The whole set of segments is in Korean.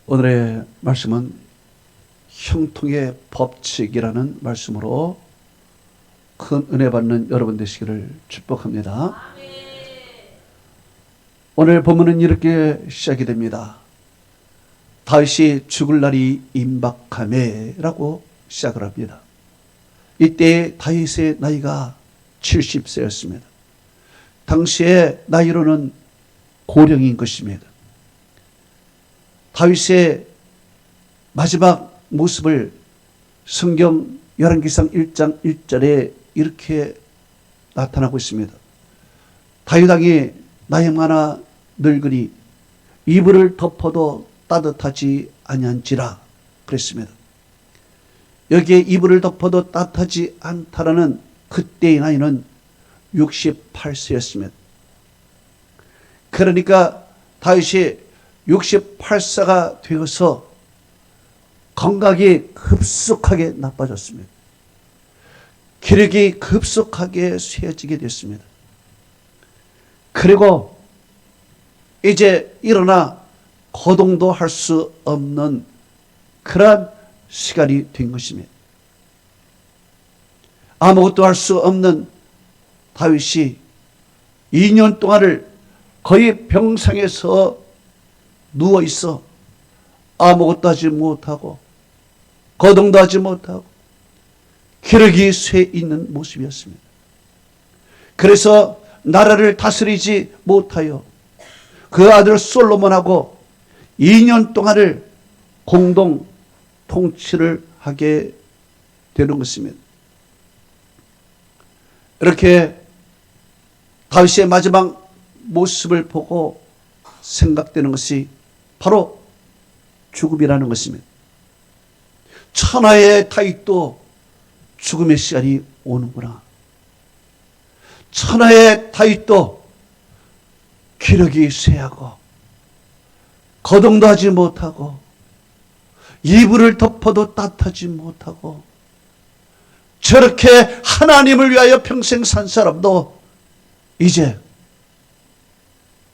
오늘의 말씀은 형통의 법칙이라는 말씀으로 큰 은혜 받는 여러분 되시기를 축복합니다. 오늘 본문은 이렇게 시작이 됩니다. 다윗이 죽을 날이 임박하매라고 시작을 합니다. 이때 다윗의 나이가 70세였습니다. 당시의 나이로는 고령인 것입니다. 다윗의 마지막 모습을 성경 열왕기상 1장 1절에 이렇게 나타나고 있습니다. 다윗 왕이 나이 많아 늙으니 이불을 덮어도 따뜻하지 아니한지라 그랬습니다. 여기에 이불을 덮어도 따뜻하지 않다라는 그때의 나이는 68세였습니다. 그러니까 다윗이 68세가 되어서 건강이 급속하게 나빠졌습니다. 기력이 급속하게 쇠해지게 됐습니다. 그리고 이제 일어나 거동도 할 수 없는 그런 시간이 된 것입니다. 아무것도 할 수 없는 다윗이 2년 동안을 거의 병상에서 누워있어 아무것도 하지 못하고 거동도 하지 못하고 기력이 쇠 있는 모습이었습니다. 그래서 나라를 다스리지 못하여 그 아들 솔로몬하고 2년 동안을 공동 통치를 하게 되는 것입니다. 이렇게 다윗의 마지막 모습을 보고 생각되는 것이 바로 죽음이라는 것입니다. 천하의 다윗도 죽음의 시간이 오는구나. 천하의 다윗도 기력이 쇠하고 거동도 하지 못하고 이불을 덮어도 따뜻하지 못하고 저렇게 하나님을 위하여 평생 산 사람도 이제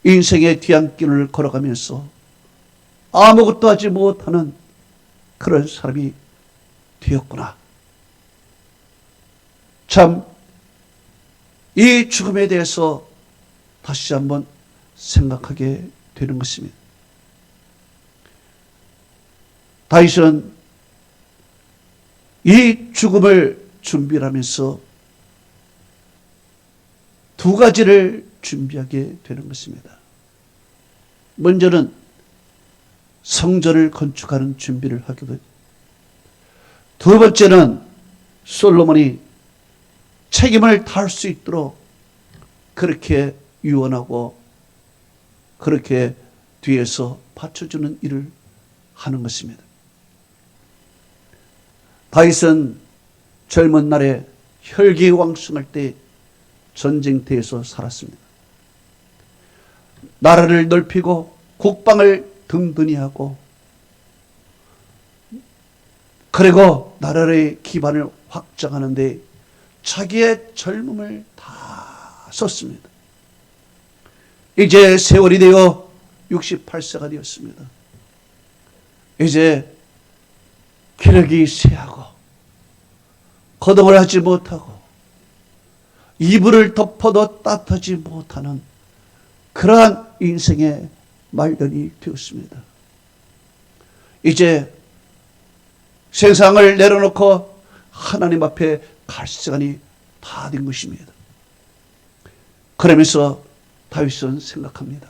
인생의 뒤안길을 걸어가면서 아무것도 하지 못하는 그런 사람이 되었구나. 참, 이 죽음에 대해서 다시 한번 생각하게 되는 것입니다. 다윗은 이 죽음을 준비하면서 두 가지를 준비하게 되는 것입니다. 먼저는 성전을 건축하는 준비를 하게 되고, 두 번째는 솔로몬이 책임을 다할 수 있도록 그렇게 유언하고 그렇게 뒤에서 받쳐주는 일을 하는 것입니다. 다윗은 젊은 날에 혈기왕성할 때 전쟁터에서 살았습니다. 나라를 넓히고 국방을 든든히 하고 그리고 나라의 기반을 확장하는데 자기의 젊음을 다 썼습니다. 이제 세월이 되어 68세가 되었습니다. 이제 기력이 쇠하고 거동을 하지 못하고 이불을 덮어도 따뜻하지 못하는 그러한 인생의 말년이 되었습니다. 이제 세상을 내려놓고 하나님 앞에 갈 시간이 다 된 것입니다. 그러면서 다윗은 생각합니다.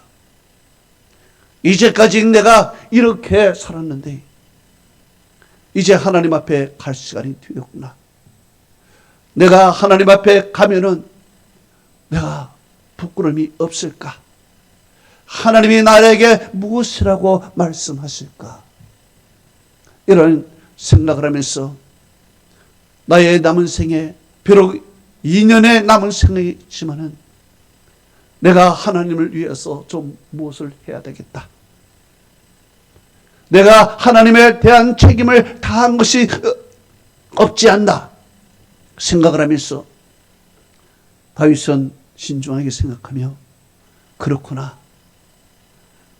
이제까지 내가 이렇게 살았는데 이제 하나님 앞에 갈 시간이 되었구나. 내가 하나님 앞에 가면은 내가 부끄러움이 없을까? 하나님이 나에게 무엇이라고 말씀하실까? 이런 생각을 하면서 나의 남은 생에 비록 2년의 남은 생이지만은 내가 하나님을 위해서 좀 무엇을 해야 되겠다. 내가 하나님에 대한 책임을 다한 것이 없지 않나 생각을 하면서 다윗은 신중하게 생각하며 그렇구나.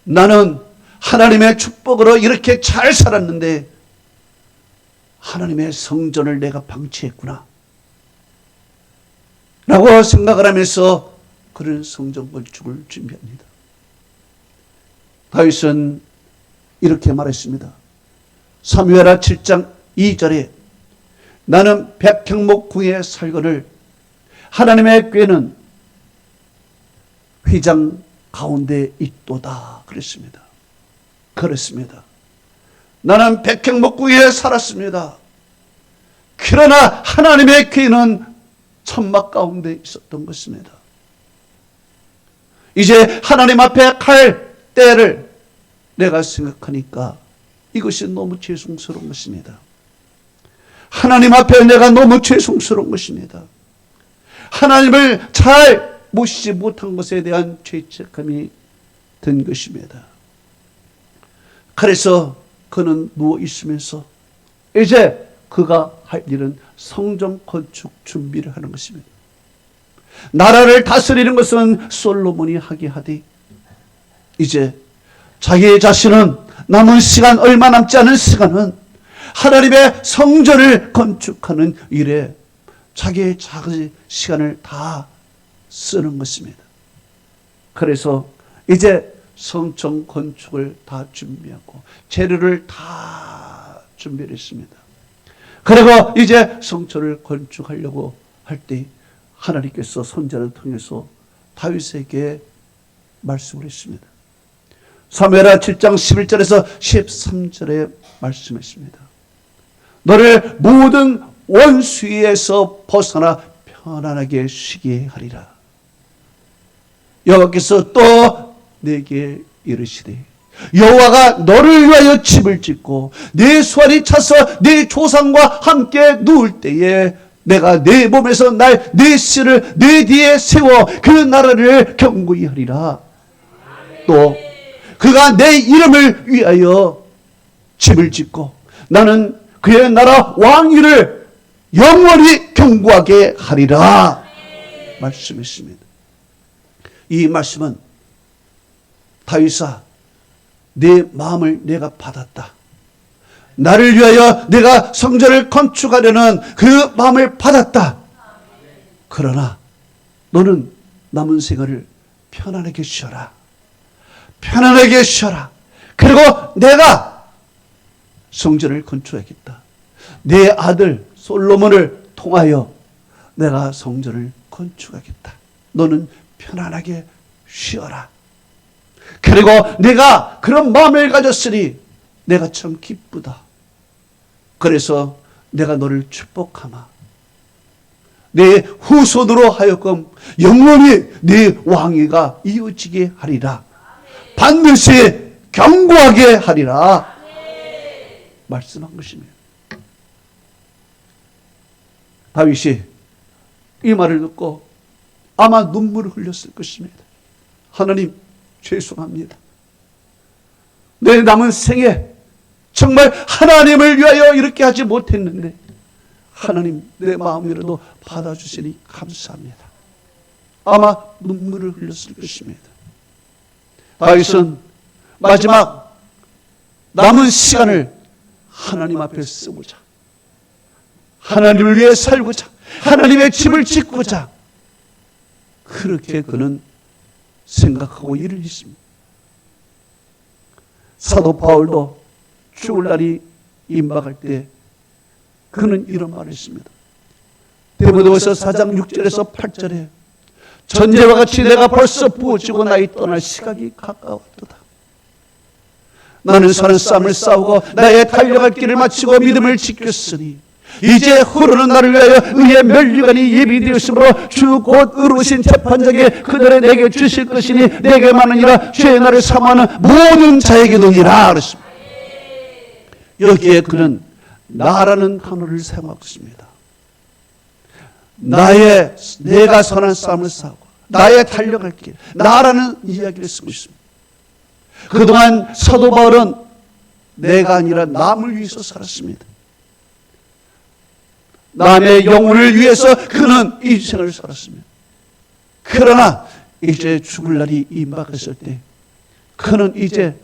나는 하나님의 축복으로 이렇게 잘 살았는데 하나님의 성전을 내가 방치했구나 라고 생각을 하면서 그런 성전 건축을 준비합니다. 다윗은 이렇게 말했습니다. 사무엘하 7장 2절에 나는 백향목 궁에 살거늘 하나님의 궤는 휘장 가운데 있도다 그랬습니다. 그렇습니다. 나는 백향목 궁에 살았습니다. 그러나 하나님의 궤는 천막 가운데 있었던 것입니다. 이제 하나님 앞에 갈 때를 내가 생각하니까 이것이 너무 죄송스러운 것입니다. 하나님 앞에 내가 너무 죄송스러운 것입니다. 하나님을 잘 모시지 못한 것에 대한 죄책감이 든 것입니다. 그래서 그는 누워 있으면서 이제 그가 할 일은 성전 건축 준비를 하는 것입니다. 나라를 다스리는 것은 솔로몬이 하게 하되 이제 자기 자신은 남은 시간 얼마 남지 않은 시간은 하나님의 성전을 건축하는 일에 자기의 작은 시간을 다 쓰는 것입니다. 그래서 이제 성전 건축을 다 준비하고 재료를 다 준비를 했습니다. 그리고 이제 성전을 건축하려고 할 때 하나님께서 선지자를 통해서 다윗에게 말씀을 했습니다. 사무엘하 7장 11절에서 13절에 말씀했습니다. 너를 모든 원수에서 벗어나 편안하게 쉬게 하리라. 여호와께서 또 내게 이르시되 여호와가 너를 위하여 집을 짓고 네 수완이 차서 네 조상과 함께 누울 때에 내가 네 몸에서 날 네 씨를 네 뒤에 세워 그 나라를 견고히 하리라. 또 그가 내 이름을 위하여 집을 짓고 나는 그의 나라 왕위를 영원히 견고하게 하리라 말씀했습니다. 이 말씀은 다윗아 내 마음을 내가 받았다. 나를 위하여 내가 성전을 건축하려는 그 마음을 받았다. 그러나 너는 남은 생활을 편안하게 쉬어라. 편안하게 쉬어라. 그리고 내가 성전을 건축하겠다. 내 아들 솔로몬을 통하여 내가 성전을 건축하겠다. 너는 편안하게 쉬어라. 그리고 내가 그런 마음을 가졌으니 내가 참 기쁘다. 그래서 내가 너를 축복하마. 내 후손으로 하여금 영원히 네 왕위가 이어지게 하리라. 반드시 견고하게 하리라. 말씀한 것입니다. 다윗이 이 말을 듣고 아마 눈물을 흘렸을 것입니다. 하나님 죄송합니다. 내 남은 생에 정말 하나님을 위하여 이렇게 하지 못했는데 하나님 내 마음이라도 받아주시니 감사합니다. 아마 눈물을 흘렸을 것입니다. 다윗은 마지막 남은 시간을 하나님 앞에 쓰고자, 하나님을 위해 살고자, 하나님의 집을 짓고자 그렇게 그는 생각하고 일을 했습니다. 사도 바울도 죽을 날이 임박할 때 그는 이런 말을 했습니다. 디모데후서 4장 6절에서 8절에 전제와 같이 내가 벌써 부어지고 나이 떠날 시각이 가까웠도다. 나는 선한 싸움을 싸우고 나의 달려갈 길을 마치고 믿음을 지켰으니 이제 흐르는 날을 위하여 의의 면류관이 예비되었으므로 주 곧 의로우신 재판장에 그들을 내게 주실 것이니 내게만이라 죄의 날을 사모하는 모든 자에게도니라 그랬습니다. 여기에 그는 나라는 단어를 사용하고 있습니다. 내가 선한 싸움을 싸우고 나의 달려갈 길, 나라는 이야기를 쓰고 있습니다. 그동안 사도 바울은 내가 아니라 남을 위해서 살았습니다. 남의 영혼을 위해서 그는 인생을 살았습니다. 그러나 이제 죽을 날이 임박했을 때 그는 이제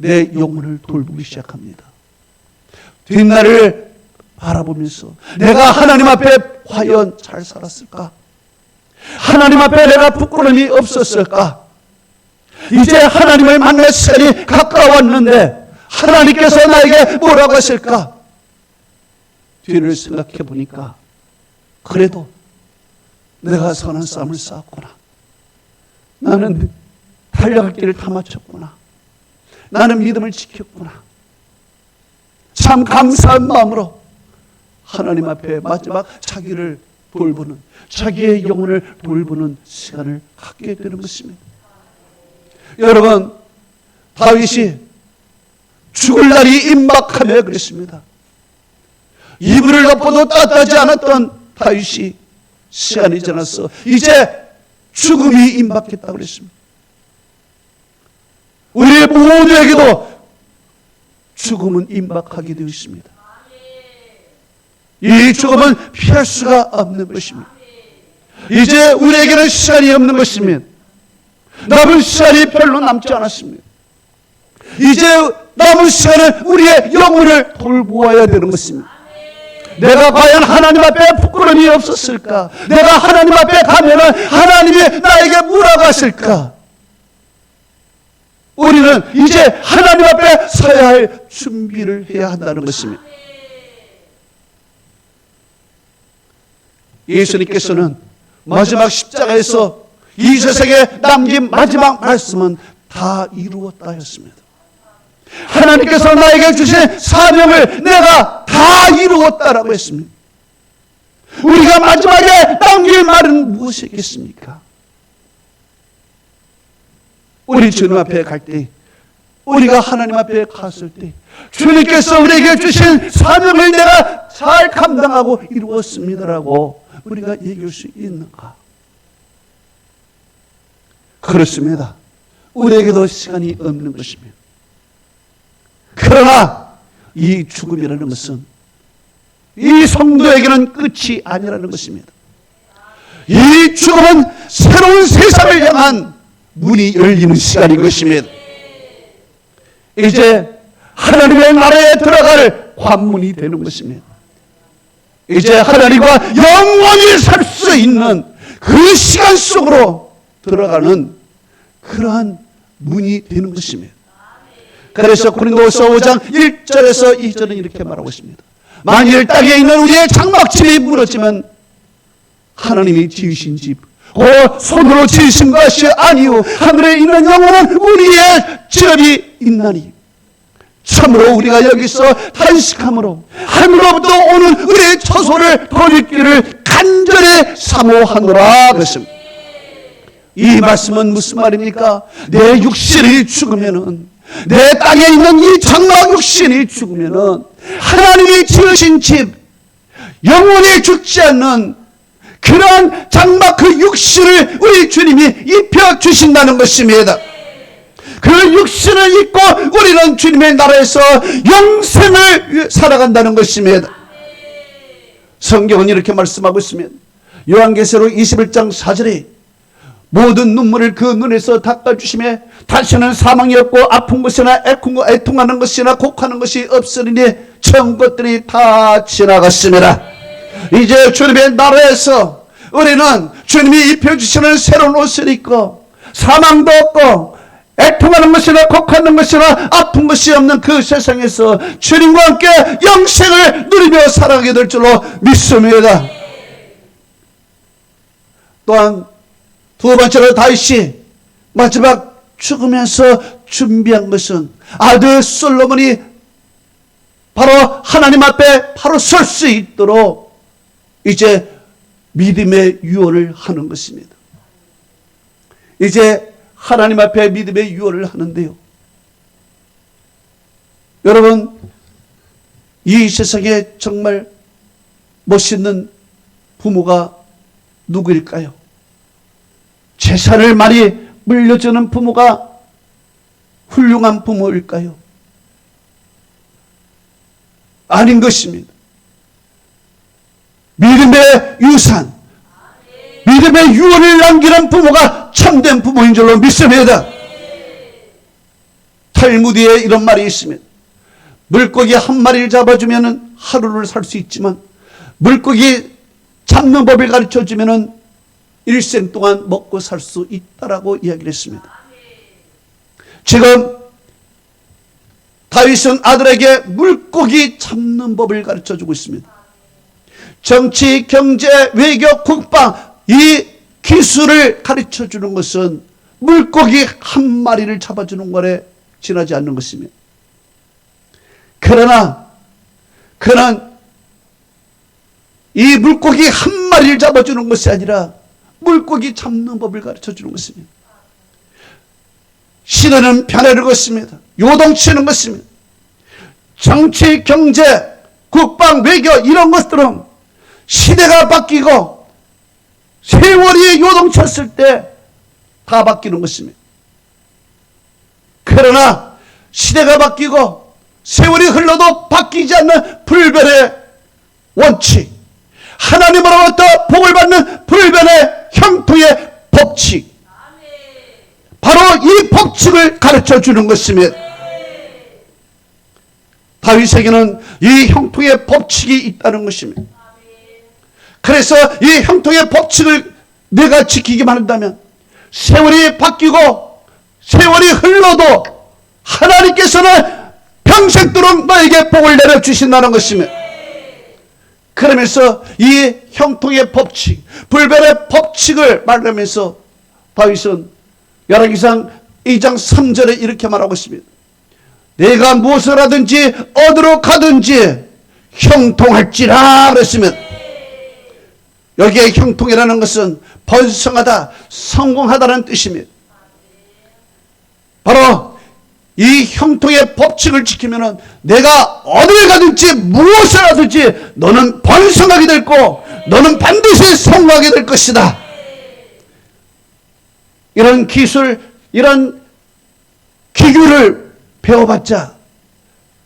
내 영혼을 돌보기 시작합니다. 뒷날을 바라보면서 내가 하나님 앞에 과연 잘 살았을까? 하나님 앞에 내가 부끄러움이 없었을까? 이제 하나님을 만날 시간이 가까웠는데 하나님께서 나에게 뭐라고 하실까? 뒤를 생각해 보니까 그래도 내가 선한 싸움을 싸웠구나. 나는 달려갈 길을 다 마쳤구나. 나는 믿음을 지켰구나. 참 감사한 마음으로 하나님 앞에 마지막 자기를 돌보는, 자기의 영혼을 돌보는 시간을 갖게 되는 것입니다. 여러분, 다윗이 죽을 날이 임박하며 그랬습니다. 이불을 덮어도 따뜻하지 않았던 다윗이 시간이 지나서 이제 죽음이 임박했다고 그랬습니다. 우리 모두에게도 죽음은 임박하게 되어 있습니다. 이 죽음은 피할 수가 없는 것입니다. 이제 우리에게는 시간이 없는 것입니다. 남은 시간이 별로 남지 않았습니다. 이제 남은 시간은 우리의 영혼을 돌보아야 되는 것입니다. 내가 과연 하나님 앞에 부끄러움이 없었을까? 내가 하나님 앞에 가면은 하나님이 나에게 뭐라고 하실까? 우리는 이제 하나님 앞에 서야 할 준비를 해야 한다는 것입니다. 예수님께서는 마지막 십자가에서 이 세상에 남긴 마지막 말씀은 다 이루었다 했습니다. 하나님께서 나에게 주신 사명을 내가 다 이루었다라고 했습니다. 우리가 마지막에 남길 말은 무엇이겠습니까? 우리 주님 앞에 갈 때, 우리가 하나님 앞에 갔을 때 주님께서 우리에게 주신 사명을 내가 잘 감당하고 이루었습니다라고 우리가 얘기할 수 있는가? 그렇습니다. 우리에게도 시간이 없는 것입니다. 그러나 이 죽음이라는 것은 이 성도에게는 끝이 아니라는 것입니다. 이 죽음은 새로운 세상을 향한 문이 열리는 시간인 것입니다. 이제 하나님의 나라에 들어갈 관문이 되는 것입니다. 이제 하나님과 영원히 살 수 있는 그 시간 속으로 들어가는 그러한 문이 되는 것입니다. 그래서 고린도후서 5장 1절에서 2절은 이렇게 말하고 있습니다. 만일 땅에 있는 우리의 장막집이 무너지면 하나님이 지으신 집, 손으로 지으신 것이 아니요 하늘에 있는 영원한 우리의 집이 있나니 참으로 우리가 여기서 탄식함으로 하늘로부터 오는 우리의 처소를 돌리기를 간절히 사모하노라 그랬습니다. 이 말씀은 무슨 말입니까? 내 육신이 죽으면은, 내 땅에 있는 이 장막 육신이 죽으면은 하나님이 지으신 집, 영원히 죽지 않는 그러한 장막 그 육신을 우리 주님이 입혀주신다는 것입니다. 그 육신을 입고 우리는 주님의 나라에서 영생을 살아간다는 것입니다. 성경은 이렇게 말씀하고 있으면 요한계시록 21장 4절에 모든 눈물을 그 눈에서 닦아주시며 다시는 사망이 없고 아픈 것이나 애통하는 것이나 곡하는 것이 없으리니 처음 것들이 다 지나갔습니다. 이제 주님의 나라에서 우리는 주님이 입혀주시는 새로운 옷을 입고 사망도 없고 애통하는 것이나 곡하는 것이나 아픈 것이 없는 그 세상에서 주님과 함께 영생을 누리며 살아가게 될 줄로 믿습니다. 또한 두 번째로 다윗이 마지막 죽으면서 준비한 것은 아들 솔로몬이 바로 하나님 앞에 바로 설 수 있도록 이제 믿음의 유언을 하는 것입니다. 이제 하나님 앞에 믿음의 유언을 하는데요. 여러분, 이 세상에 정말 멋있는 부모가 누구일까요? 재산을 많이 물려주는 부모가 훌륭한 부모일까요? 아닌 것입니다. 믿음의 유산, 믿음의 유언을 남기는 부모가 참된 부모인 줄로 믿습니다. 탈무드에 이런 말이 있습니다. 물고기 한 마리를 잡아주면 하루를 살 수 있지만 물고기 잡는 법을 가르쳐주면 일생 동안 먹고 살 수 있다라고 이야기를 했습니다. 지금 다윗은 아들에게 물고기 잡는 법을 가르쳐주고 있습니다. 정치, 경제, 외교, 국방 이 기술을 가르쳐주는 것은 물고기 한 마리를 잡아주는 것에 지나지 않는 것입니다. 그러나 그는 이 물고기 한 마리를 잡아주는 것이 아니라 물고기 잡는 법을 가르쳐주는 것입니다. 시대는 변화를 걷습니다. 요동치는 것입니다. 정치, 경제, 국방, 외교 이런 것들은 시대가 바뀌고 세월이 요동쳤을 때 다 바뀌는 것입니다. 그러나 시대가 바뀌고 세월이 흘러도 바뀌지 않는 불변의 원칙, 하나님으로부터 복을 받는 불변의 형통의 법칙, 바로 이 법칙을 가르쳐주는 것입니다. 다윗에게는 이 형통의 법칙이 있다는 것입니다. 그래서 이 형통의 법칙을 내가 지키기만 한다면 세월이 바뀌고 세월이 흘러도 하나님께서는 평생도록 너에게 복을 내려주신다는 것입니다. 그러면서 이 형통의 법칙, 불변의 법칙을 말하면서 다윗은 열왕기상 2장 3절에 이렇게 말하고 있습니다. 내가 무엇을 하든지 어디로 가든지 형통할지라 그랬습니다. 여기에 형통이라는 것은 번성하다, 성공하다는 뜻입니다. 바로 이 형통의 법칙을 지키면 내가 어딜 가든지 무엇을 하든지 너는 번성하게 될 거고 너는 반드시 성공하게 될 것이다. 이런 기술, 이런 기교를 배워봤자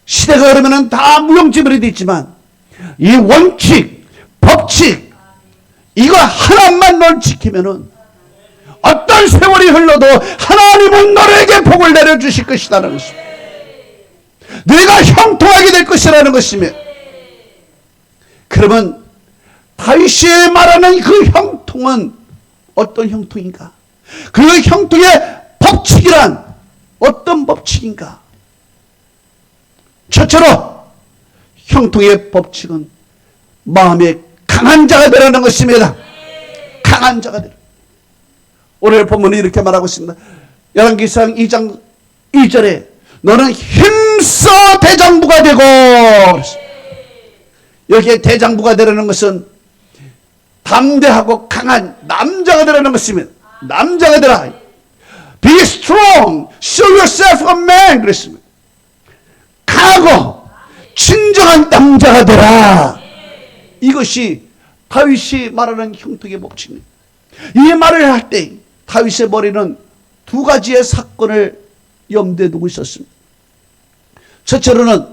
시대가 흐르면 다 무용지물이 됐지만 이 원칙, 법칙 이거 하나만 널 지키면은 어떤 세월이 흘러도 하나님은 너에게 복을 내려주실 것이라는 것입니다. 네가 형통하게 될 것이라는 것입니다. 그러면 다윗이 말하는 그 형통은 어떤 형통인가? 그 형통의 법칙이란 어떤 법칙인가? 첫째로 형통의 법칙은 마음에 강한 자가 되라는 것입니다. 강한 자가 되라. 오늘 본문이 이렇게 말하고 있습니다. 열왕기상 2장 2절에 너는 힘써 대장부가 되고, 여기에 대장부가 되라는 것은 담대하고 강한 남자가 되라는 것입니다. 남자가 되라. Be strong, show yourself a man 그랬습니다. 강하고 진정한 남자가 되라. 이것이 다윗이 말하는 형통의 법칙입니다. 이 말을 할 때 다윗의 머리는 두 가지의 사건을 염두에 두고 있었습니다. 첫째로는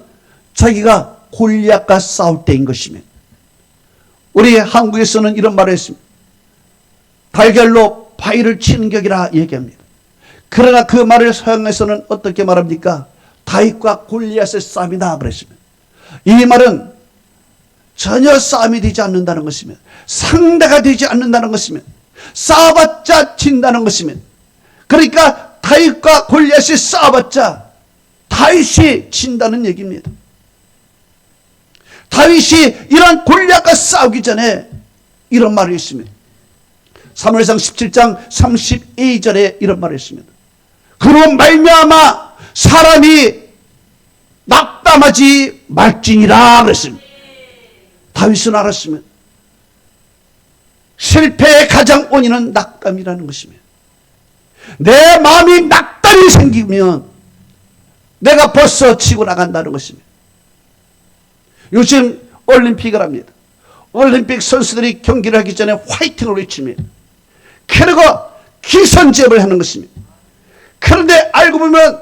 자기가 골리앗과 싸울 때인 것입니다. 우리 한국에서는 이런 말을 했습니다. 달걀로 바위를 치는 격이라 얘기합니다. 그러나 그 말을 서양에서는 어떻게 말합니까? 다윗과 골리앗의 싸움이다 그랬습니다. 이 말은 전혀 싸움이 되지 않는다는 것입니다. 상대가 되지 않는다는 것입니다. 싸워봤자 진다는 것입니다. 그러니까 다윗과 골리앗이 싸워봤자 다윗이 진다는 얘기입니다. 다윗이 이런 골리앗과 싸우기 전에 이런 말이 있습니다. 사무엘상 17장 32절에 이런 말이 있습니다. 그로 말미암아 사람이 낙담하지 말지니라 그랬습니다. 다윗은 알았으면 실패의 가장 원인은 낙담이라는 것입니다. 내 마음이 낙담이 생기면 내가 벌써 치고 나간다는 것입니다. 요즘 올림픽을 합니다. 올림픽 선수들이 경기를 하기 전에 화이팅을 외칩니다. 그리고 기선제압을 하는 것입니다. 그런데 알고 보면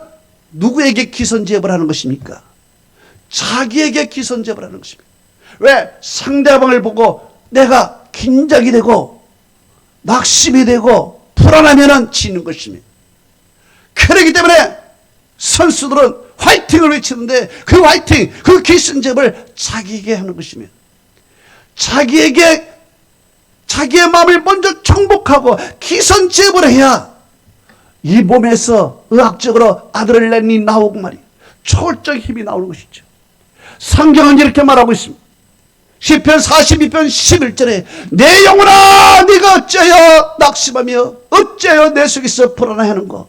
누구에게 기선제압을 하는 것입니까? 자기에게 기선제압을 하는 것입니다. 왜? 상대방을 보고 내가 긴장이 되고 낙심이 되고 불안하면 지는 것입니다. 그렇기 때문에 선수들은 화이팅을 외치는데 그 화이팅, 그 기선제압을 자기에게 하는 것이며 자기의 마음을 먼저 정복하고 기선제압을 해야 이 몸에서 의학적으로 아드레날린이 나오고 말이에요. 초월적 힘이 나오는 것이죠. 성경은 이렇게 말하고 있습니다. 시편 42편 11절에 내 영혼아 네가 어째여 낙심하며 어째여 내 속에서 불안해하는가.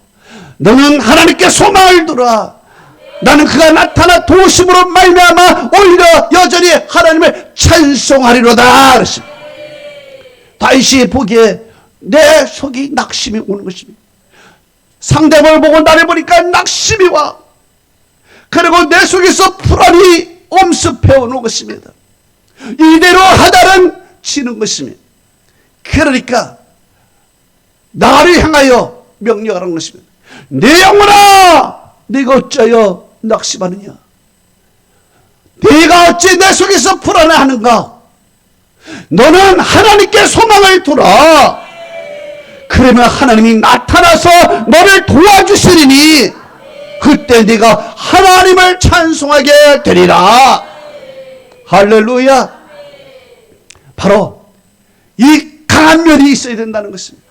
너는 하나님께 소망을 두라. 나는 그가 나타나 도심으로 말미암아 오히려 여전히 하나님을 찬송하리로다 그랬습니다. 다윗이 보기에 내 속이 낙심이 오는 것입니다. 상대방을 보고 나를 보니까 낙심이 와. 그리고 내 속에서 불안이 엄습해 오는 것입니다. 이대로 하다는 지는 것입니다. 그러니까 나를 향하여 명령하는 것입니다. 내 영혼아 네가 어찌하여 낙심하느냐. 네가 어찌 내 속에서 불안해하는가. 너는 하나님께 소망을 두라. 그러면 하나님이 나타나서 너를 도와주시리니 그때 네가 하나님을 찬송하게 되리라. 할렐루야. 바로 이 강한 면이 있어야 된다는 것입니다.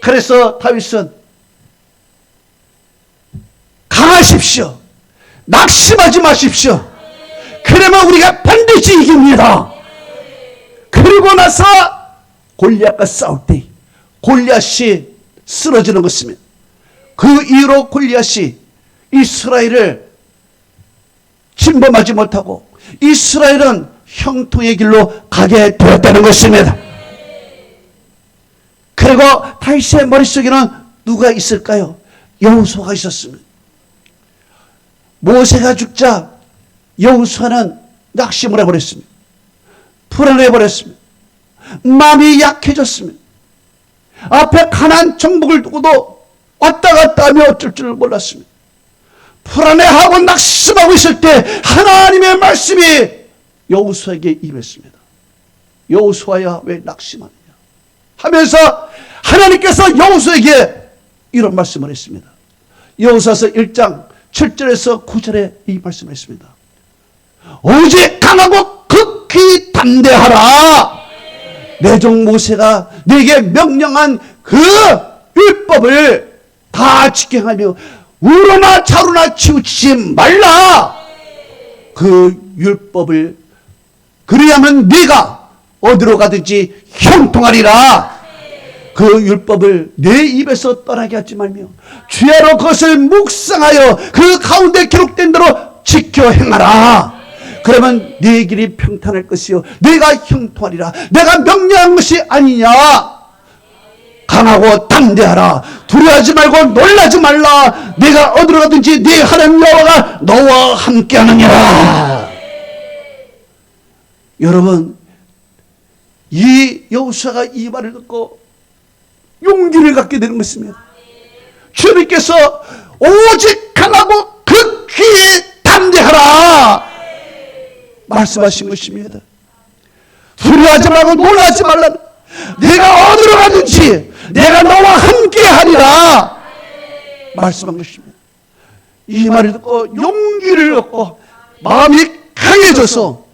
그래서 다윗은 강하십시오. 낙심하지 마십시오. 그러면 우리가 반드시 이깁니다. 그리고 나서 골리앗과 싸울 때 골리앗이 쓰러지는 것입니다. 그 이후로 골리앗이 이스라엘을 침범하지 못하고 이스라엘은 형통의 길로 가게 되었다는 것입니다. 그리고 다윗의 머릿속에는 누가 있을까요? 여호수아가 있었습니다. 모세가 죽자 여호수아는 낙심을 해버렸습니다. 불안해버렸습니다. 마음이 약해졌습니다. 앞에 가나안 정복을 두고도 왔다 갔다 하며 어쩔 줄 몰랐습니다. 불안해하고 낙심하고 있을 때 하나님의 말씀이 여호수아에게 임했습니다. 여호수아야 왜 낙심하느냐 하면서 하나님께서 여호수아에게 이런 말씀을 했습니다. 여호수아서 1장 7절에서 9절에 이 말씀을 했습니다. 오직 강하고 극히 담대하라. 내 종 모세가 네게 명령한 그 율법을 다 지켜가며 우로나 좌로나 치우치지 말라. 그 율법을 그리하면 네가 어디로 가든지 형통하리라. 그 율법을 내 입에서 떠나게 하지 말며 주야로 그것을 묵상하여 그 가운데 기록된 대로 지켜 행하라. 그러면 네 길이 평탄할 것이요 네가 형통하리라. 내가 명령한 것이 아니냐. 강하고 담대하라. 두려워하지 말고 놀라지 말라. 내가 어디로 가든지 네 하나님 여호와가 너와 함께하느니라. 여러분, 이 여호수아가 이 말을 듣고 용기를 갖게 되는 것입니다. 주님께서 오직 강하고 극히 담대하라 말씀하신 것입니다. 두려워하지 말고 놀라지 말라. 내가 어디로 가든지 내가 너와 함께하리라 말씀한 것입니다. 이 말을 듣고 용기를 얻고 마음이 강해져서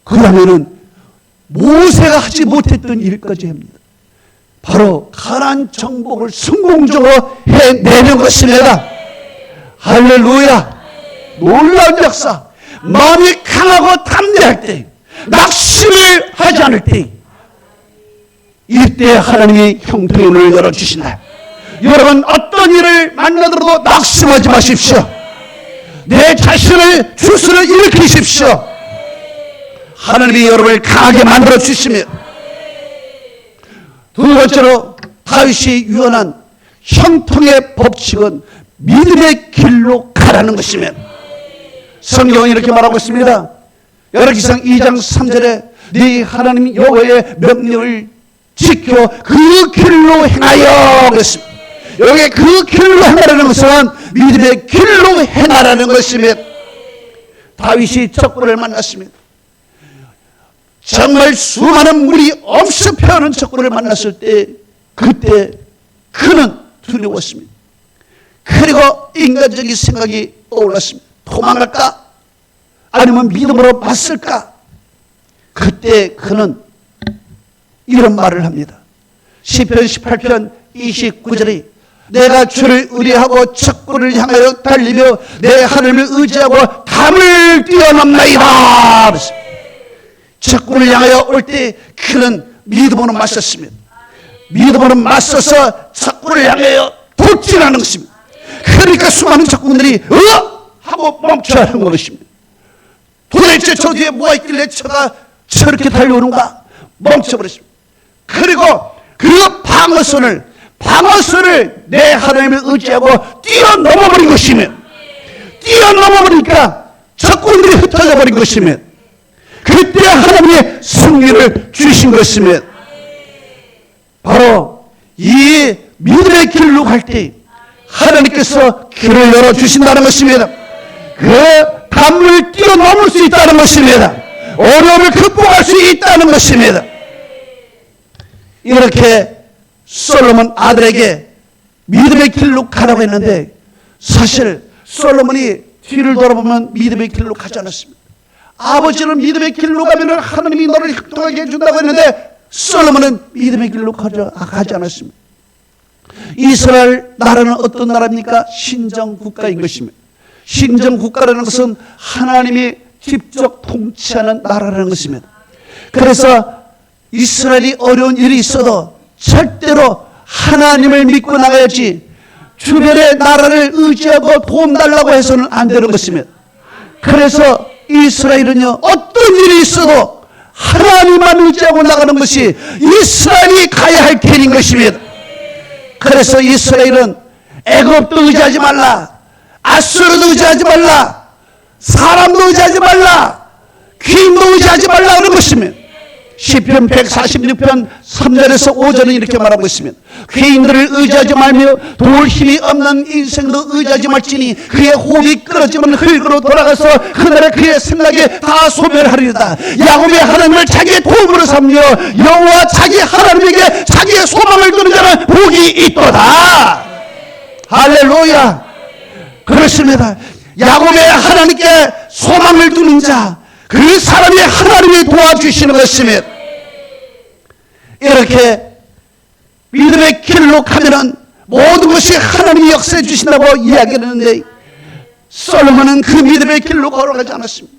그 다음에는 모세가 하지 못했던 일까지 합니다. 바로 가나안 정복을 성공적으로 해내는 것입니다. 할렐루야. 놀라운 역사. 마음이 강하고 담대할 때, 낙심을 하지 않을 때, 이때 하나님이 형통의 문을 열어주신다. 여러분, 어떤 일을 만나더라도 낙심하지 마십시오. 내 자신을 주스를 일으키십시오. 하나님이 여러분을 강하게 만들어 주시며, 두 번째로 다윗이 유언한 형통의 법칙은 믿음의 길로 가라는 것이며, 성경은 이렇게 말하고 있습니다. 열왕기상 2장 3절에 네 하나님 여호와의 명령을 지켜 그 길로 행하여 그랬습니다. 여기 그 길로 행하라는 것은 믿음의 길로 행하라는 것이며, 다윗이 적군을 만났습니다. 정말 수많은 물이 엄습해오는 적군을 만났을 때 그때 그는 두려웠습니다. 그리고 인간적인 생각이 떠올랐습니다. 도망갈까? 아니면 믿음으로 맞설까? 그때 그는 이런 말을 합니다. 시편 18편 29절에 내가 주를 의뢰하고 적군을 향하여 달리며 내 하나님을 의지하고 담을 뛰어넘나이다. 적군을 향하여 올 때 그는 믿음으로 맞섰습니다. 믿음으로 맞서서 적군을 향하여 돌진하는 것입니다. 그러니까 수많은 적군들이 하고 멈춰야 하는 것입니다. 도대체 저 뒤에 뭐가 있길래 저가 저렇게 달려오는가? 멈춰버렸습니다. 그리고 그 방어선을 내 하나님을 의지하고 뛰어넘어버린 것이며, 뛰어넘어버리니까 적군들이 흩어져 버린 것이며, 그때 하나님의 승리를 주신 것이며, 바로 이 믿음의 길로 갈 때 하나님께서 길을 열어주신다는 것입니다. 그 담을 뛰어넘을 수 있다는 것입니다. 어려움을 극복할 수 있다는 것입니다. 이렇게 솔로몬 아들에게 믿음의 길로 가라고 했는데, 사실 솔로몬이 뒤를 돌아보면 믿음의 길로 가지 않았습니다. 아버지는 믿음의 길로 가면 하나님이 너를 형통하게 해준다고 했는데, 솔로몬은 믿음의 길로 가지 않았습니다. 이스라엘 나라는 어떤 나라입니까? 신정국가인 것입니다. 신정국가라는 것은 하나님이 직접 통치하는 나라라는 것입니다. 그래서 이스라엘이 어려운 일이 있어도 절대로 하나님을 믿고 나가야지, 주변의 나라를 의지하고 도움 달라고 해서는 안 되는 것입니다. 그래서 이스라엘은요, 어떤 일이 있어도 하나님만 의지하고 나가는 것이 이스라엘이 가야 할 길인 것입니다. 그래서 이스라엘은 애굽도 의지하지 말라, 아수르도 의지하지 말라, 사람도 의지하지 말라, 귀인도 의지하지 말라 하는 것입니다. 시편 146편 3절에서 5절은 이렇게 말하고 있습니다. 귀인들을 의지하지 말며 도울 힘이 없는 인생도 의지하지 말지니 그의 호흡이 끊어지면 흙으로 돌아가서 그날의 그의 생각에 다 소멸하리로다. 야곱의 하나님을 자기의 도움으로 삼며 여호와 자기 하나님에게 자기의 소망을 두는 자는 복이 있도다. 할렐루야. 그렇습니다. 야곱의 하나님께 소망을 두는 자, 그 사람이 하나님이 도와주시는 것입니다. 이렇게 믿음의 길로 가면은 모든 것이 하나님이 역사해 주신다고 이야기했는데, 솔로몬은 그 믿음의 길로 걸어가지 않았습니다.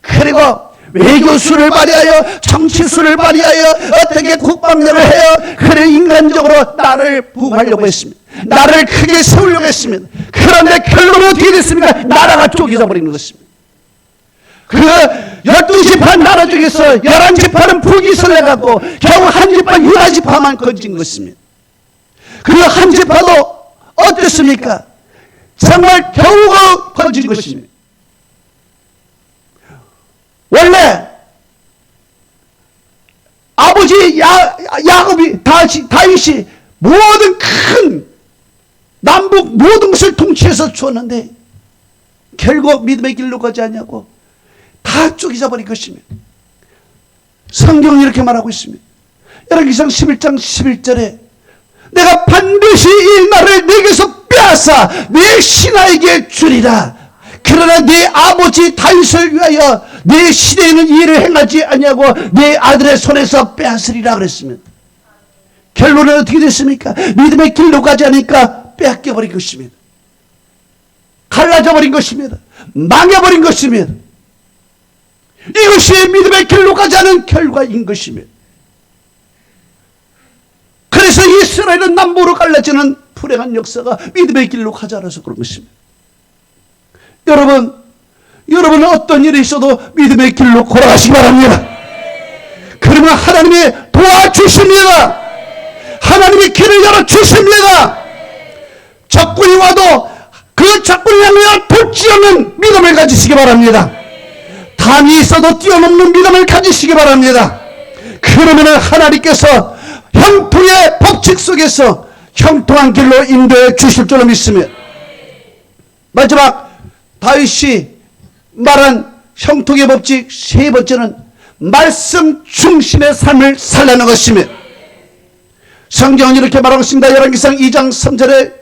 그리고 외교수를 발휘하여, 정치수를 발휘하여 어떻게 국방력을 해요? 그래 인간적으로 나를 부흥하려고 했습니다. 나를 크게 세우려고 했습니다. 그런데 결론은 어떻게 됐습니까? 나라가 쪼개져 버리는 것입니다. 그 12지파 나라 중에서 11지파는 북이슬 해갖고 겨우 한 지파 유다지파만 건진 것입니다. 그 한 지파도 어땠습니까? 정말 겨우 건진 것입니다. 원래 아버지 야곱이 다윗이 모든 큰 남북 모든 것을 통치해서 주었는데 결국 믿음의 길로 가지 않냐고 다 쪼개져 버린 것입니다. 성경이 이렇게 말하고 있습니다. 열왕기상 11장 11절에 내가 반드시 이 나라를 내게서 빼앗아 내 신하에게 주리라. 그러나 내 아버지 다윗을 위하여 내 시대에는 일을 행하지 아니하고 내 아들의 손에서 빼앗으리라 그랬습니다. 결론은 어떻게 됐습니까? 믿음의 길로 가지 않으니까 빼앗겨버린 것입니다. 갈라져 버린 것입니다. 망해버린 것입니다. 이것이 믿음의 길로 가지 않은 결과인 것입니다. 그래서 이스라엘은 남북으로 갈라지는 불행한 역사가 믿음의 길로 가지 않아서 그런 것입니다. 여러분은 어떤 일이 있어도 믿음의 길로 걸어가시기 바랍니다. 그러면 하나님이 도와주십니다. 하나님이 길을 열어주십니다. 적군이 와도 그 적군을 향하여 돌지 않는 믿음을 가지시기 바랍니다. 담이 있어도 뛰어넘는 믿음을 가지시기 바랍니다. 그러면 하나님께서 형통의 법칙 속에서 형통한 길로 인도해 주실 줄로 믿습니다. 마지막 다윗이 말한 형통의 법칙 세 번째는 말씀 중심의 삶을 살라는 것입니다. 성경은 이렇게 말하고 있습니다. 열왕기상 2장 3절에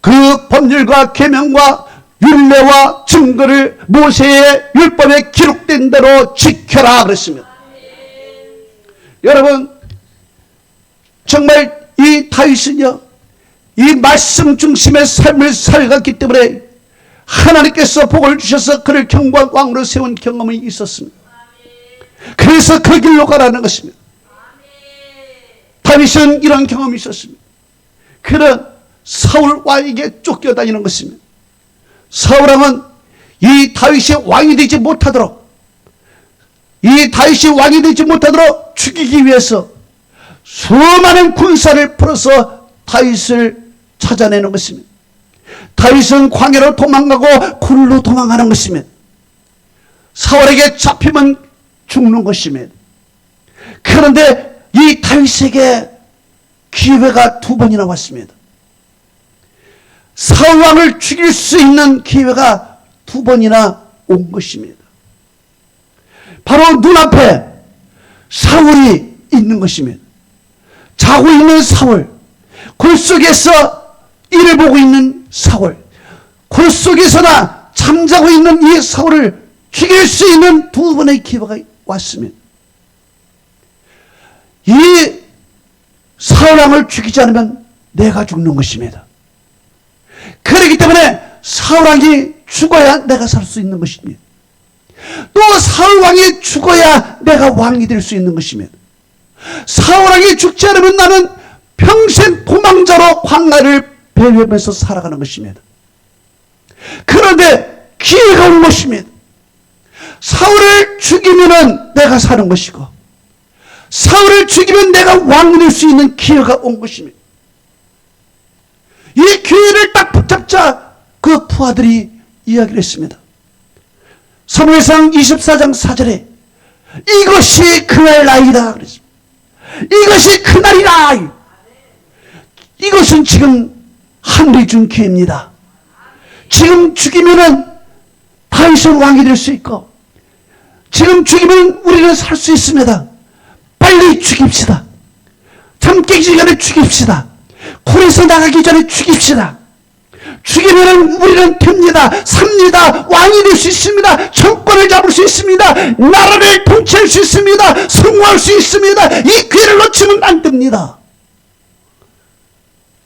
그 법률과 계명과 율례와 증거를 모세의 율법에 기록된 대로 지켜라 그랬습니다. 여러분, 정말 이 다윗은요, 이 말씀 중심의 삶을 살았기 때문에 하나님께서 복을 주셔서 그를 경고한 왕으로 세운 경험이 있었습니다. 그래서 그 길로 가라는 것입니다. 다윗은 이런 경험이 있었습니다. 그는 사울 왕에게 쫓겨다니는 것입니다. 사울 왕은 이 다윗이 왕이 되지 못하도록, 이 다윗이 왕이 되지 못하도록 죽이기 위해서 수많은 군사를 풀어서 다윗을 찾아내는 것입니다. 다윗은 광야로 도망가고 굴로 도망가는 것입니다. 사울에게 잡히면 죽는 것입니다. 그런데 이 다윗에게 기회가 두 번이나 왔습니다. 사울 왕을 죽일 수 있는 기회가 두 번이나 온 것입니다. 바로 눈앞에 사울이 있는 것입니다. 자고 있는 사울, 굴 속에서 이를 보고 있는 사울, 굴 속에서나 잠자고 있는 이 사울을 죽일 수 있는 두 번의 기회가 왔습니다. 이 사울 왕을 죽이지 않으면 내가 죽는 것입니다. 그렇기 때문에 사울 왕이 죽어야 내가 살 수 있는 것입니다. 또 사울 왕이 죽어야 내가 왕이 될 수 있는 것입니다. 사울 왕이 죽지 않으면 나는 평생 도망자로 광야를 배회하면서 살아가는 것입니다. 그런데 기회가 온 것입니다. 사울을 죽이면 내가 사는 것이고, 사울을 죽이면 내가 왕이 될 수 있는 기회가 온 것입니다. 이 기회를 딱 붙잡자 그 부하들이 이야기를 했습니다. 사무엘상 24장 4절에 이것이 그날 나이다 그랬습니다. 이것이 그날이다. 이것은 지금 하늘이 준 기회입니다. 지금 죽이면은 다윗은 왕이 될 수 있고, 지금 죽이면 우리는 살 수 있습니다. 빨리 죽입시다. 잠 깨기 전에 죽입시다. 굴에서 나가기 전에 죽입시다. 죽이면 우리는 됩니다. 삽니다. 왕이 될 수 있습니다. 정권을 잡을 수 있습니다. 나라를 통치할 수 있습니다. 성공할 수 있습니다. 이 기회를 놓치면 안 됩니다.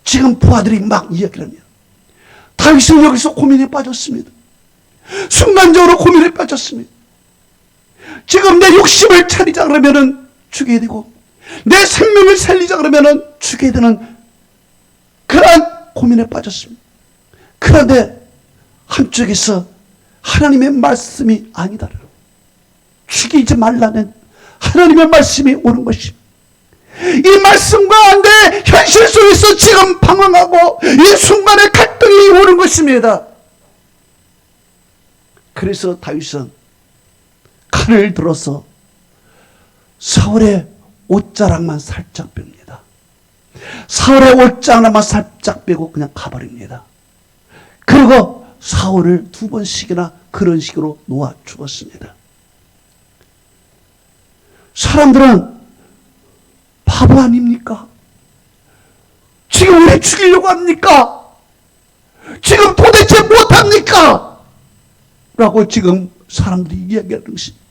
지금 부하들이 막 이야기를 합니다. 다윗은 여기서 고민에 빠졌습니다. 순간적으로 고민에 빠졌습니다. 지금 내 욕심을 차리자 그러면은 죽여야 되고, 내 생명을 살리자 그러면은 죽여야 되는 그러한 고민에 빠졌습니다. 그런데 한쪽에서 하나님의 말씀이 아니다, 죽이지 말라는 하나님의 말씀이 오는 것입니다. 이 말씀과 안 돼 현실 속에서 지금 방황하고 이 순간에 갈등이 오는 것입니다. 그래서 다윗은 칼을 들어서 사울의 옷자락만 살짝 뺍니다. 사울의 옷자락만 살짝 빼고 그냥 가버립니다. 그리고 사울을 두 번씩이나 그런 식으로 놓아 죽었습니다. 사람들은 바보 아닙니까? 지금 왜 죽이려고 합니까? 지금 도대체 못합니까? 라고 지금 사람들이 이야기하는 것입니다.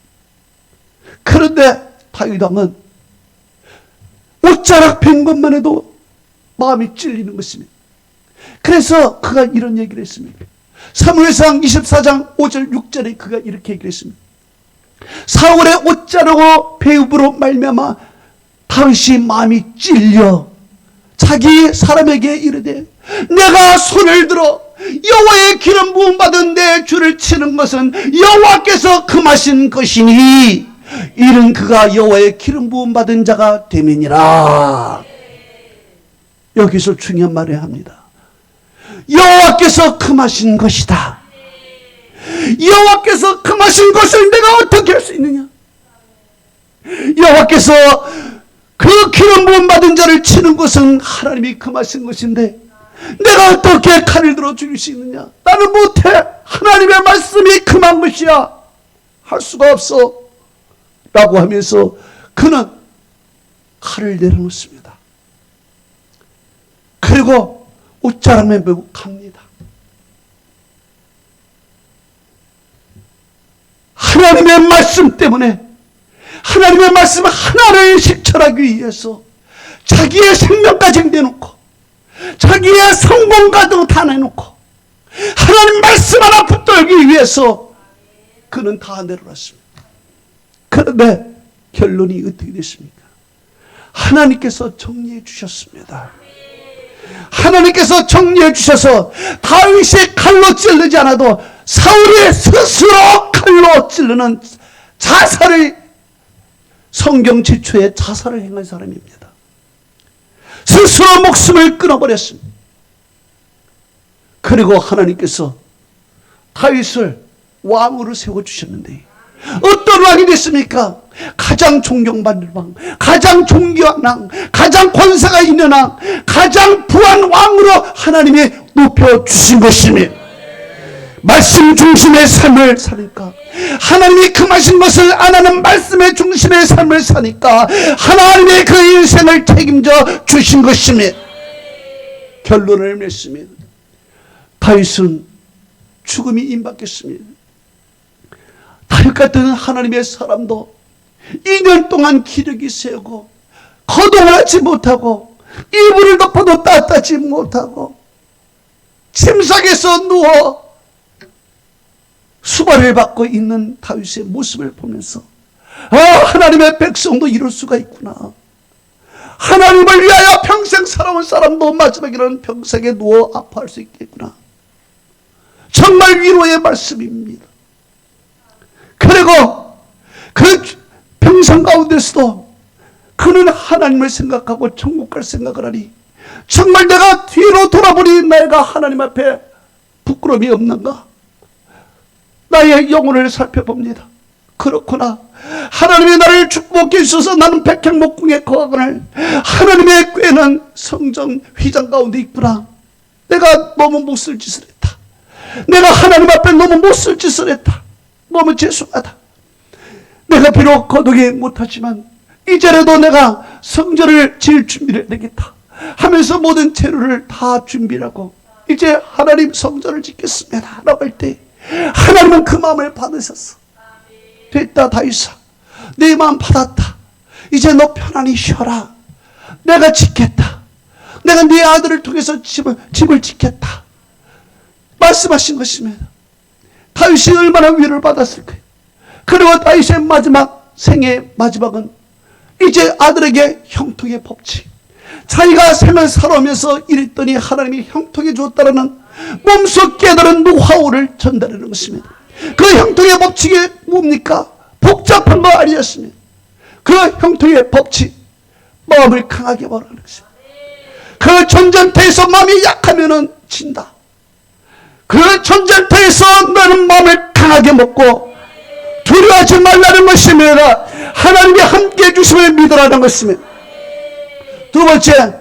그런데 다윗 왕은 옷자락 뺀 것만 해도 마음이 찔리는 것입니다. 그래서 그가 이런 얘기를 했습니다. 사무엘상 24장 5절 6절에 그가 이렇게 얘기를 했습니다. 사울의 옷자락으로 배읍으로 말미암아 다윗이 마음이 찔려 자기 사람에게 이르되 내가 손을 들어 여호와의 기름 부음 받은 내 주를 치는 것은 여호와께서 금하신 것이니 이는 그가 여호와의 기름 부음 받은 자가 됨이니라. 여기서 중요한 말을 합니다. 여호와께서 금하신 것이다. 여호와께서 금하신 것을 내가 어떻게 할 수 있느냐? 여호와께서 그 기름 부음 받은 자를 치는 것은 하나님이 금하신 것인데 내가 어떻게 칼을 들어 죽일 수 있느냐? 나는 못해. 하나님의 말씀이 금한 것이야. 할 수가 없어. 라고 하면서 그는 칼을 내려놓습니다. 그리고 옷자락에 메고 갑니다. 하나님의 말씀 때문에, 하나님의 말씀 하나를 실천하기 위해서 자기의 생명까지 내놓고 자기의 성공가도 다 내놓고 하나님 말씀 하나 붙들기 위해서 그는 다 내려놨습니다. 그런데 결론이 어떻게 됐습니까? 하나님께서 정리해 주셨습니다. 하나님께서 정리해 주셔서 다윗이 칼로 찌르지 않아도 사울이 스스로 칼로 찌르는 자살을, 성경 최초의 자살을 행한 사람입니다. 스스로 목숨을 끊어버렸습니다. 그리고 하나님께서 다윗을 왕으로 세워주셨는데 어떤 왕이 됐습니까? 가장 존경받는 왕, 가장 존귀한 왕, 가장 권세가 있는 왕, 가장 부한 왕으로 하나님이 높여주신 것이니 말씀 중심의 삶을 사니까, 하나님이 금하신 것을 안 하는 말씀의 중심의 삶을 사니까 하나님의 그 인생을 책임져 주신 것이니 결론을 맺습니다. 다윗은 죽음이 임박했습니다. 다윗 같은 하나님의 사람도 2년 동안 기력이 세고 거동을 하지 못하고 이불을 덮어도 따뜻하지 못하고 침상에서 누워 수발을 받고 있는 다윗의 모습을 보면서 하나님의 백성도 이럴 수가 있구나. 하나님을 위하여 평생 살아온 사람도 마지막에는 평생에 누워 아파할 수 있겠구나. 정말 위로의 말씀입니다. 그리고 그 평생 가운데서도 그는 하나님을 생각하고 천국 갈 생각을 하니 정말 내가 뒤로 돌아보니 내가 하나님 앞에 부끄러움이 없는가? 나의 영혼을 살펴봅니다. 그렇구나. 하나님이 나를 축복해 주셔서 나는 백향목궁에 거하거늘 하나님의 꾀는 성전 휘장 가운데 있구나. 내가 너무 못쓸 짓을 했다. 내가 하나님 앞에 너무 못쓸 짓을 했다. 너무 죄송하다. 내가 비록 거두지 못하지만 이제라도 내가 성전을 지을 준비를 해야 되겠다 하면서 모든 재료를 다 준비하고 이제 하나님 성전을 짓겠습니다 라고 할 때 하나님은 그 마음을 받으셨어. 됐다 다윗아, 내 마음 받았다. 이제 너 편안히 쉬어라. 내가 짓겠다. 내가 네 아들을 통해서 집을 짓겠다 말씀하신 것입니다. 다윗이 얼마나 위로를 받았을까요? 그리고 다윗의 마지막 생애의 마지막은 이제 아들에게 형통의 법칙, 자기가 생을 살아오면서 이랬더니 하나님이 형통해 주었다라는 몸소 깨달은 노하우를 전달하는 것입니다. 그 형통의 법칙이 뭡니까? 복잡한 거 아니었습니다. 그 형통의 법칙, 마음을 강하게 먹으라는 것입니다. 그 전쟁터에서 마음이 약하면은 진다. 그 전쟁터에서 너는 마음을 강하게 먹고 두려워하지 말라는 것입니다. 하나님이 함께 해주심을 믿으라는 것입니다. 두 번째,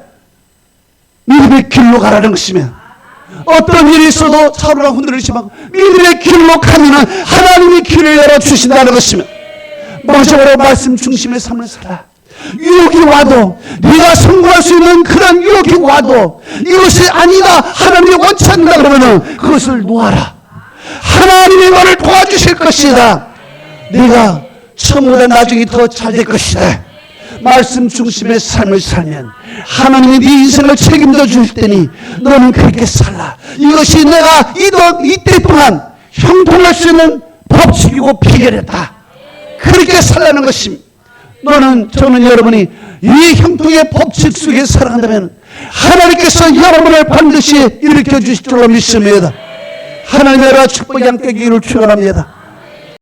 믿음의 길로 가라는 것입니다. 어떤 일이 있어도 차로랑 흔들리지만 믿음의 길로 가면 하나님이 길을 열어주신다는 것입니다. 마지막으로 말씀 중심의 삶을 살아. 유혹이 와도, 네가 성공할 수 있는 그런 유혹이 와도 이것이 아니다, 하나님이 원치 않는다 그러면 그것을 놓아라. 하나님이 너를 도와주실 것이다. 네가 처음보다 나중에 더 잘 될 것이다. 말씀 중심의 삶을 살면 하나님이 네 인생을 책임져 줄 테니 너는 그렇게 살라. 이것이 내가 이때 동안 형통할 수 있는 법칙이고 비결이다. 그렇게 살라는 것입니다. 저는 여러분이 이 형통의 법칙 속에 살아간다면 하나님께서 여러분을 반드시 일으켜 주실 줄로 믿습니다. 하나님의 축복이 함께 하기를 축원합니다.